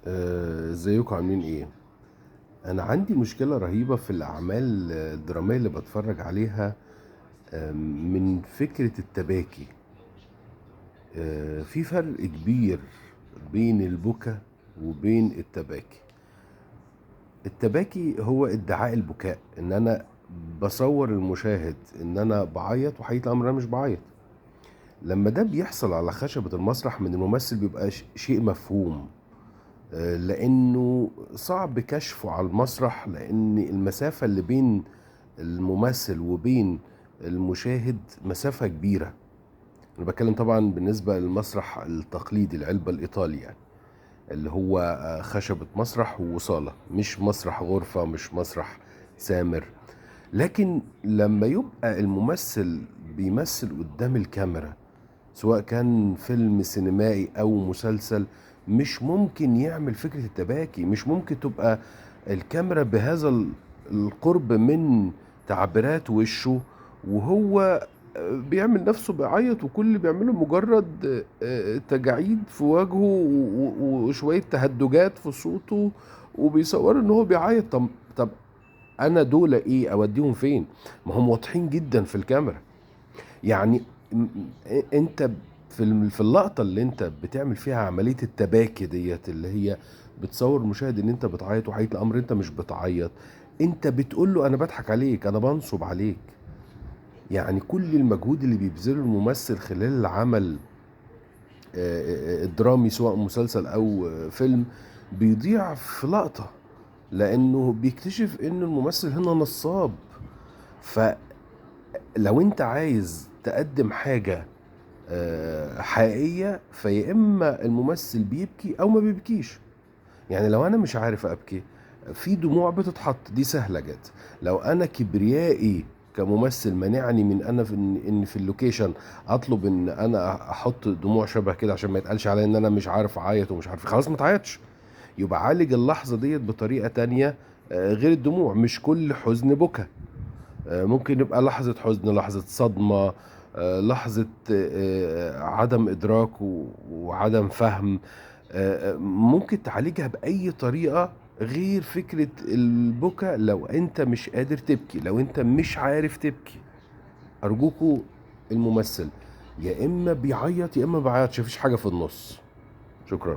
ازيكم عاملين ايه؟ انا عندي مشكلة رهيبة في الاعمال الدرامية اللي بتفرج عليها. من فكرة التباكي. في فرق كبير بين البكا وبين التباكي. التباكي هو ادعاء البكاء، ان انا بصور المشاهد ان انا بعيط، وحقيقة الامر انا مش بعيط. لما ده بيحصل على خشبة المسرح من الممثل بيبقى شيء مفهوم. لانه صعب كشفه على المسرح، لان المسافة اللي بين الممثل وبين المشاهد مسافة كبيرة. انا بتكلم طبعا بالنسبة للمسرح التقليدي، العلبة الايطالي يعني، اللي هو خشبة مسرح وصالة، مش مسرح غرفة، مش مسرح سامر. لكن لما يبقى الممثل بيمثل قدام الكاميرا، سواء كان فيلم سينمائي او مسلسل، مش ممكن يعمل فكرة التباكي. مش ممكن تبقى الكاميرا بهذا القرب من تعبيرات وشه، وهو بيعمل نفسه بيعيط، وكل اللي بيعمله مجرد تجاعيد في وجهه وشوية تهدجات في صوته، وبيصور ان هو بيعيط. طب انا دول ايه؟ اوديهم فين؟ ما هم واضحين جدا في الكاميرا. يعني انت في اللقطة اللي انت بتعمل فيها عملية التباكي ديت، اللي هي بتصور المشاهد ان انت بتعيط، وحقيقة الامر انت مش بتعيط. انت بتقول له انا بضحك عليك، انا بنصب عليك. يعني كل المجهود اللي بيبذله الممثل خلال العمل الدرامي، سواء مسلسل او فيلم، بيضيع في لقطة، لانه بيكتشف ان الممثل هنا نصاب. فلو انت عايز تقدم حاجة حقيقية، فيا إما الممثل بيبكي أو ما بيبكيش. يعني لو أنا مش عارف أبكي، في دموع بتتحط، دي سهلة جدا. لو أنا كبريائي كممثل منعني من أنا إن في اللوكيشن أطلب إن أنا أحط دموع شبه كده، عشان ما يتقالش عليا إن أنا مش عارف أعيط ومش عارف، خلاص ما تعيطش. يبقى عالج اللحظة ديت بطريقة تانية، غير الدموع. مش كل حزن بكى. ممكن يبقى لحظة حزن، لحظة صدمة، لحظة عدم إدراك وعدم فهم. ممكن تعالجها بأي طريقة غير فكرة البكا. لو أنت مش قادر تبكي، لو أنت مش عارف تبكي، أرجوكوا، الممثل يا إما بيعيط يا إما ما بيعيطش، مفيش حاجة في النص. شكرا.